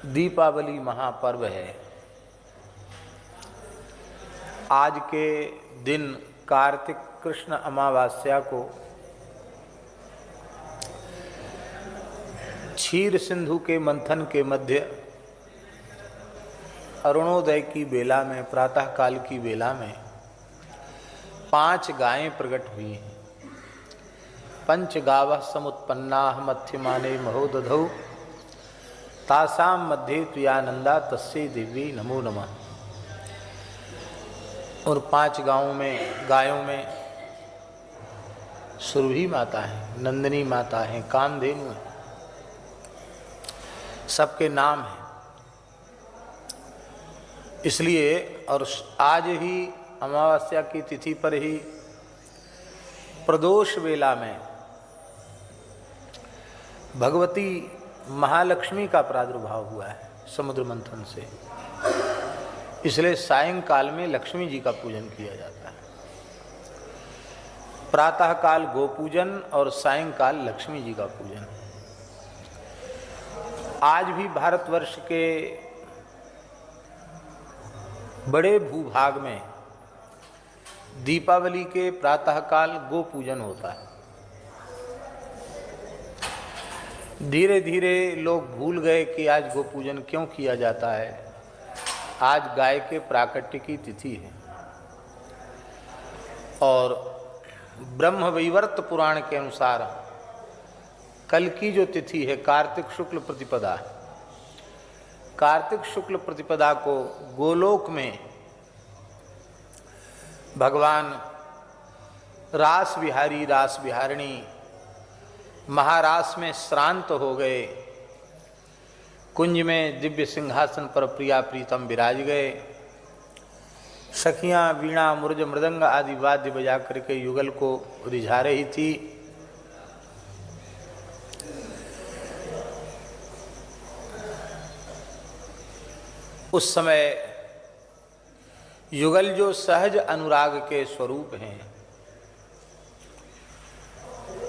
दीपावली महापर्व है। आज के दिन कार्तिक कृष्ण अमावस्या को क्षीर सिंधु के मंथन के मध्य अरुणोदय की बेला में, प्रातः काल की बेला में 5 गायें प्रकट हुई हैं। पंच गावः समुत्पन्नाः मध्यमाने महोदधौ तासाम मध्ये त्वयानंदा तस्यै दिव्यै नमो नमः। और 5 गायों में सुरभि माता है, नंदिनी माता है, कामधेनु है, सबके नाम है। इसलिए और आज ही अमावस्या की तिथि पर ही प्रदोष वेला में भगवती महालक्ष्मी का प्रादुर्भाव हुआ है समुद्र मंथन से। इसलिए सायंकाल में लक्ष्मी जी का पूजन किया जाता है। प्रातः काल गोपूजन और सायंकाल लक्ष्मी जी का पूजन। आज भी भारतवर्ष के बड़े भूभाग में दीपावली के प्रातः काल गोपूजन होता है। धीरे धीरे लोग भूल गए कि आज गोपूजन क्यों किया जाता है। आज गाय के प्राकट्य की तिथि है और ब्रह्मवैवर्त पुराण के अनुसार कल की जो तिथि है कार्तिक शुक्ल प्रतिपदा, कार्तिक शुक्ल प्रतिपदा को गोलोक में भगवान रास विहारी रास विहारिणी महारास में श्रांत हो गए। कुंज में दिव्य सिंहासन पर प्रिया प्रीतम विराज गए। सखियां वीणा मुर्ज मृदंग आदि वाद्य बजा करके युगल को रिझा रही थी। उस समय युगल जो सहज अनुराग के स्वरूप हैं,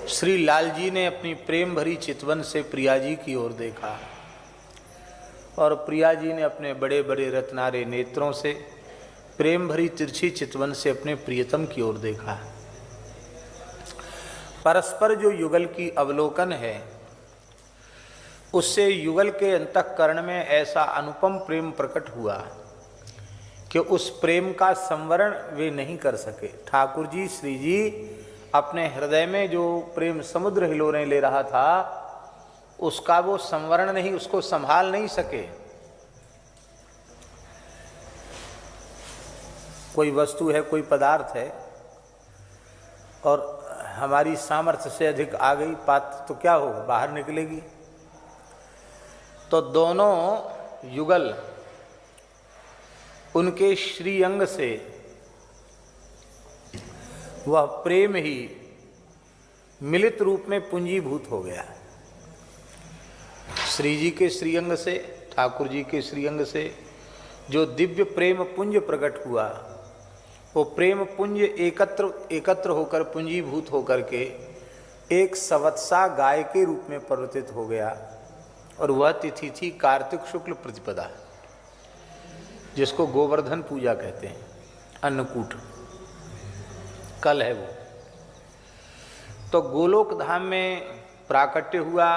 श्री लाल जी ने अपनी प्रेम भरी चितवन से प्रिया जी की ओर देखा और प्रिया जी ने अपने बड़े बड़े रत्नारे नेत्रों से प्रेम भरी तिरछी चितवन से अपने प्रियतम की ओर देखा। परस्पर जो युगल की अवलोकन है, उससे युगल के अंतःकरण में ऐसा अनुपम प्रेम प्रकट हुआ कि उस प्रेम का संवरण वे नहीं कर सके। ठाकुर जी श्री जी अपने हृदय में जो प्रेम समुद्र हिलोरें ले रहा था, उसका वो संवरण नहीं, उसको संभाल नहीं सके। कोई वस्तु है, कोई पदार्थ है और हमारी सामर्थ्य से अधिक आ गई पात्र, तो क्या होगा, बाहर निकलेगी। तो दोनों युगल उनके श्रीअंग से वह प्रेम ही मिलित रूप में पूंजीभूत हो गया। श्री जी के श्रीअंग से, ठाकुर जी के श्रीअंग से जो दिव्य प्रेम पुंज प्रकट हुआ, वो प्रेम पुंज एकत्र होकर पूंजीभूत होकर के एक सवत्सा गाय के रूप में परिवर्तित हो गया। और वह तिथि थी कार्तिक शुक्ल प्रतिपदा, जिसको गोवर्धन पूजा कहते हैं, अन्नकूट कल है वो। तो गोलोक धाम में प्राकट्य हुआ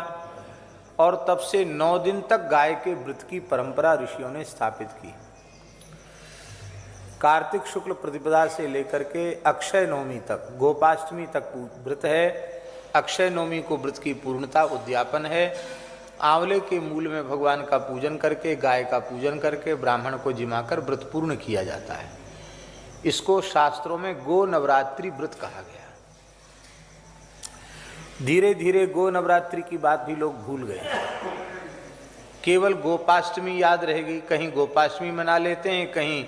और तब से 9 दिन तक गाय के व्रत की परंपरा ऋषियों ने स्थापित की। कार्तिक शुक्ल प्रतिपदा से लेकर के अक्षय नवमी तक, गोपाष्टमी तक व्रत है। अक्षय नवमी को व्रत की पूर्णता उद्यापन है। आंवले के मूल में भगवान का पूजन करके, गाय का पूजन करके ब्राह्मण को जिमाकर व्रत पूर्ण किया जाता है। इसको शास्त्रों में गो नवरात्रि व्रत कहा गया। धीरे धीरे गो नवरात्रि की बात भी लोग भूल गए, केवल गोपाष्टमी याद रहेगी। कहीं गोपाष्टमी मना लेते हैं, कहीं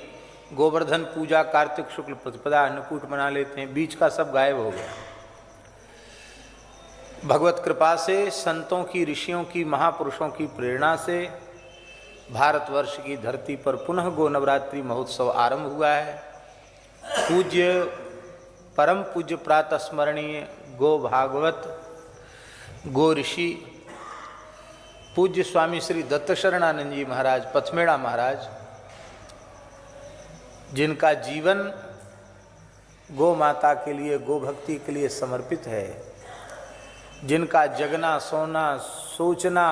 गोवर्धन पूजा कार्तिक शुक्ल प्रतिपदा अन्नकूट मना लेते हैं, बीच का सब गायब हो गया। भगवत कृपा से, संतों की, ऋषियों की, महापुरुषों की प्रेरणा से भारतवर्ष की धरती पर पुनः गो नवरात्रि महोत्सव आरंभ हुआ है। पूज्य परम पूज्य प्रातः स्मरणीय गो भागवत, गो ऋषि पूज्य स्वामी श्री दत्त शरणानंद जी महाराज पथमेड़ा महाराज, जिनका जीवन गौ माता के लिए, गो भक्ति के लिए समर्पित है, जिनका जगना, सोना, सोचना,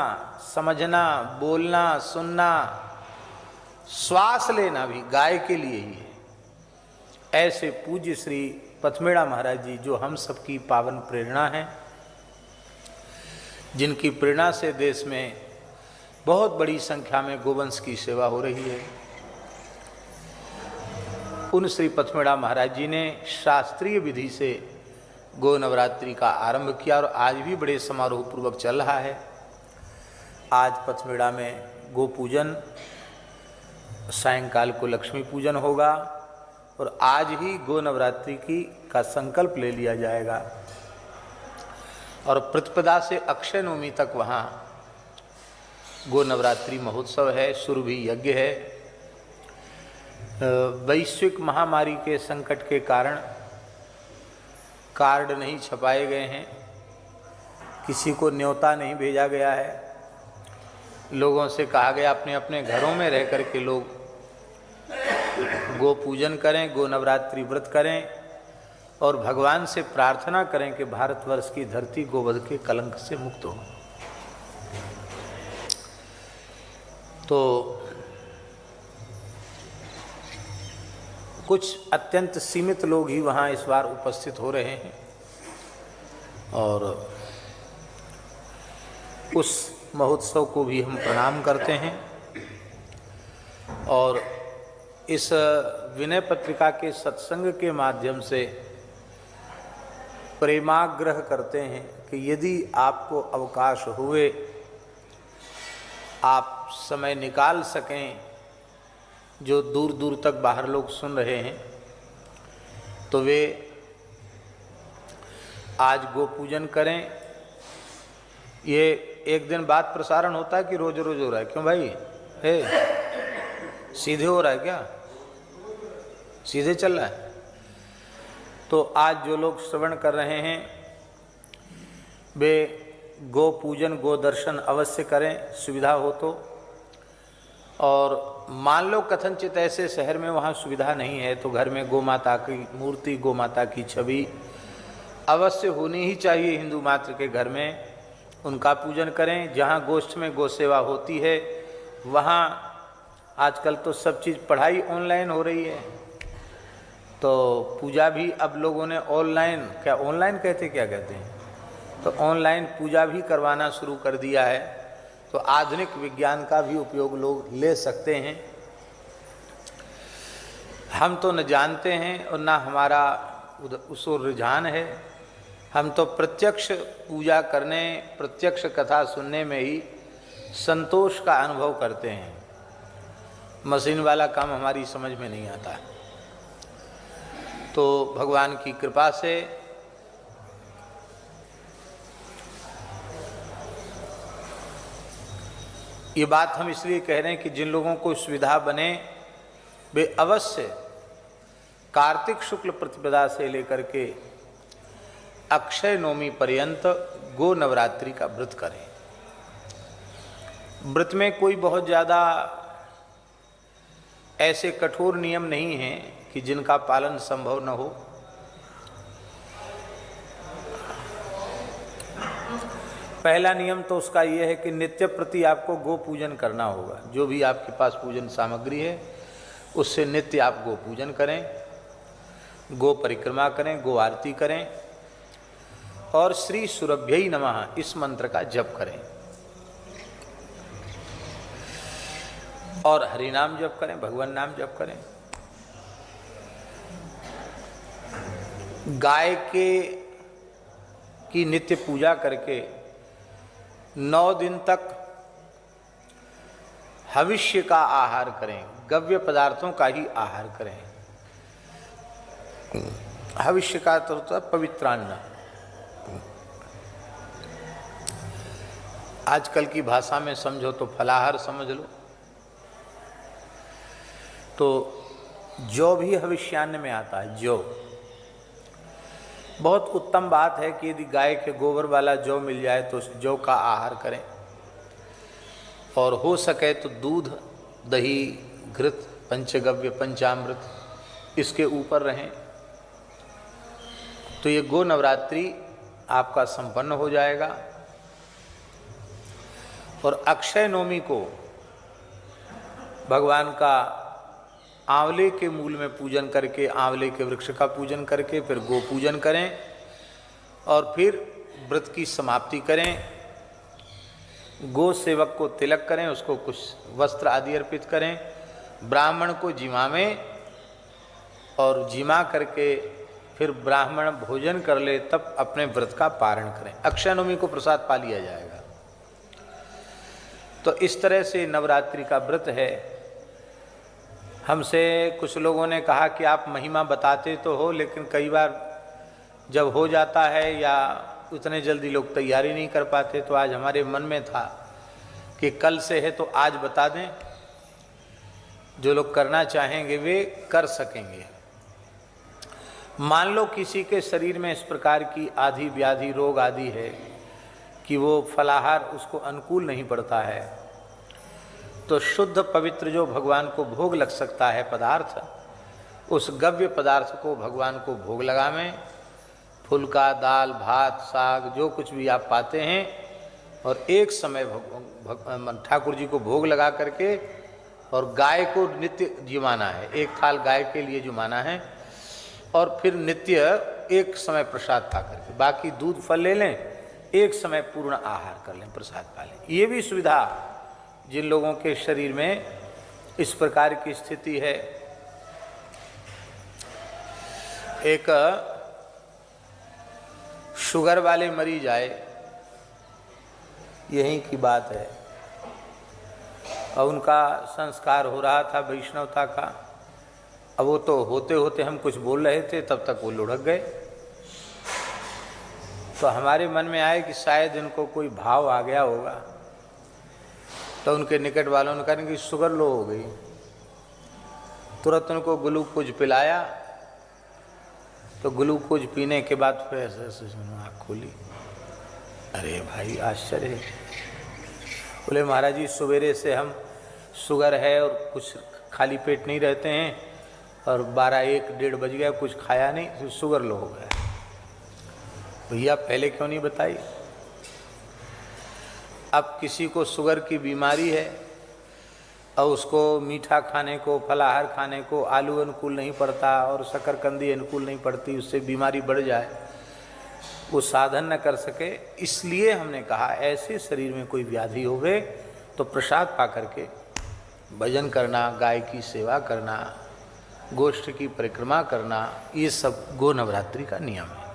समझना, बोलना, सुनना, श्वास लेना भी गाय के लिए ही है, ऐसे पूज्य श्री पथमेड़ा महाराज जी जो हम सबकी पावन प्रेरणा हैं, जिनकी प्रेरणा से देश में बहुत बड़ी संख्या में गोवंश की सेवा हो रही है, उन श्री पथमेड़ा महाराज जी ने शास्त्रीय विधि से गो नवरात्रि का आरंभ किया और आज भी बड़े समारोह पूर्वक चल रहा है। आज पथमेड़ा में गो पूजन, सायंकाल को लक्ष्मी पूजन होगा और आज ही गो नवरात्रि का संकल्प ले लिया जाएगा और प्रतिपदा से अक्षय नवमी तक वहाँ गो नवरात्रि महोत्सव है, सुरभि यज्ञ है। वैश्विक महामारी के संकट के कारण कार्ड नहीं छपाए गए हैं, किसी को न्योता नहीं भेजा गया है, लोगों से कहा गया अपने अपने घरों में रह कर के लोग गो पूजन करें, गो नवरात्रि व्रत करें और भगवान से प्रार्थना करें कि भारतवर्ष की धरती गोवध के कलंक से मुक्त हो। तो कुछ अत्यंत सीमित लोग ही वहाँ इस बार उपस्थित हो रहे हैं और उस महोत्सव को भी हम प्रणाम करते हैं और इस विनय पत्रिका के सत्संग के माध्यम से प्रेमाग्रह करते हैं कि यदि आपको अवकाश हुए, आप समय निकाल सकें, जो दूर दूर तक बाहर लोग सुन रहे हैं, तो वे आज गो पूजन करें। ये एक दिन बाद प्रसारण होता है कि रोज रोज हो रहा है? क्यों भाई, सीधे हो रहा है क्या? सीधे चल रहा है? तो आज जो लोग श्रवण कर रहे हैं वे गो पूजन, गो दर्शन अवश्य करें, सुविधा हो तो। और मान लो कथनचित ऐसे शहर में वहाँ सुविधा नहीं है तो घर में गो माता की मूर्ति, गो माता की छवि अवश्य होनी ही चाहिए हिंदू मात्र के घर में, उनका पूजन करें। जहाँ गोष्ठ में गो सेवा होती है वहाँ आजकल तो सब चीज़ पढ़ाई ऑनलाइन हो रही है, तो पूजा भी अब लोगों ने ऑनलाइन, क्या ऑनलाइन कहते क्या कहते हैं, तो ऑनलाइन पूजा भी करवाना शुरू कर दिया है। तो आधुनिक विज्ञान का भी उपयोग लोग ले सकते हैं। हम तो न जानते हैं और ना हमारा उस ओर रुझान है, हम तो प्रत्यक्ष पूजा करने, प्रत्यक्ष कथा सुनने में ही संतोष का अनुभव करते हैं। मशीन वाला काम हमारी समझ में नहीं आता। तो भगवान की कृपा से ये बात हम इसलिए कह रहे हैं कि जिन लोगों को सुविधा बने वे अवश्य कार्तिक शुक्ल प्रतिपदा से लेकर के अक्षय नवमी पर्यंत गो नवरात्रि का व्रत करें। व्रत में कोई बहुत ज़्यादा ऐसे कठोर नियम नहीं हैं कि जिनका पालन संभव न हो। पहला नियम तो उसका ये है कि नित्य प्रति आपको गो पूजन करना होगा। जो भी आपके पास पूजन सामग्री है उससे नित्य आप गो पूजन करें, गो परिक्रमा करें, गो आरती करें और श्री सुरभ्यै नमः इस मंत्र का जप करें और हरि नाम जप करें, भगवान नाम जप करें। गाय की नित्य पूजा करके 9 दिन तक हविष्य का आहार करें, गव्य पदार्थों का ही आहार करें। हविष्य का तो होता है पवित्रान्न। आजकल की भाषा में समझो तो फलाहार समझ लो। तो जौ भी हविष्यान्न में आता है। जौ बहुत उत्तम बात है कि यदि गाय के गोबर वाला जौ मिल जाए तो उस जौ का आहार करें। और हो सके तो दूध, दही, घृत, पंचगव्य, पंचामृत इसके ऊपर रहें। तो ये गो नवरात्रि आपका संपन्न हो जाएगा। और अक्षय नवमी को भगवान का आंवले के मूल में पूजन करके, आंवले के वृक्ष का पूजन करके फिर गो पूजन करें और फिर व्रत की समाप्ति करें। गो सेवक को तिलक करें, उसको कुछ वस्त्र आदि अर्पित करें, ब्राह्मण को जिमावें और जिमा करके फिर ब्राह्मण भोजन कर ले, तब अपने व्रत का पारण करें। अक्षय नवमी को प्रसाद पा लिया जाएगा। तो इस तरह से नवरात्रि का व्रत है। हमसे कुछ लोगों ने कहा कि आप महिमा बताते तो हो, लेकिन कई बार जब हो जाता है या उतने जल्दी लोग तैयारी नहीं कर पाते, तो आज हमारे मन में था कि कल से है तो आज बता दें, जो लोग करना चाहेंगे वे कर सकेंगे। मान लो किसी के शरीर में इस प्रकार की आदि व्याधि रोग आदि है कि वो फलाहार उसको अनुकूल नहीं पड़ता है, तो शुद्ध पवित्र जो भगवान को भोग लग सकता है पदार्थ, उस गव्य पदार्थ को भगवान को भोग लगावें। फुल्का, दाल, भात, साग जो कुछ भी आप पाते हैं, और एक समय ठाकुर जी को भोग लगा करके, और गाय को नित्य जिमाना है, एक थाल गाय के लिए जुमाना है, और फिर नित्य एक समय प्रसाद खा करके, बाकी दूध फल ले लें, एक समय पूर्ण आहार कर लें, प्रसाद पा लें। ये भी सुविधा जिन लोगों के शरीर में इस प्रकार की स्थिति है। एक शुगर वाले मरीज आए, यहीं की बात है, और उनका संस्कार हो रहा था वैष्णवता का। अब वो तो होते होते हम कुछ बोल रहे थे, तब तक वो लुढ़क गए। तो हमारे मन में आए कि शायद इनको कोई भाव आ गया होगा, तो उनके निकट वालों ने कहा कि शुगर लो हो गई। तुरंत उनको ग्लूकोज पिलाया, तो ग्लूकोज पीने के बाद फिर ऐसे आँख खोली। अरे भाई आश्चर्य। बोले महाराज जी सवेरे से हम शुगर है और कुछ खाली पेट नहीं रहते हैं, और 12-1-1:30 बज गया, कुछ खाया नहीं, तो शुगर लो हो गया। भैया पहले क्यों नहीं बताई? अब किसी को शुगर की बीमारी है और उसको मीठा खाने को, फलाहार खाने को आलू अनुकूल नहीं पड़ता और शकरकंदी अनुकूल नहीं पड़ती, उससे बीमारी बढ़ जाए, वो साधन न कर सके, इसलिए हमने कहा ऐसे शरीर में कोई व्याधि होवे तो प्रसाद पा करके भजन करना, गाय की सेवा करना, गोष्ठ की परिक्रमा करना, ये सब गो नवरात्रि का नियम है।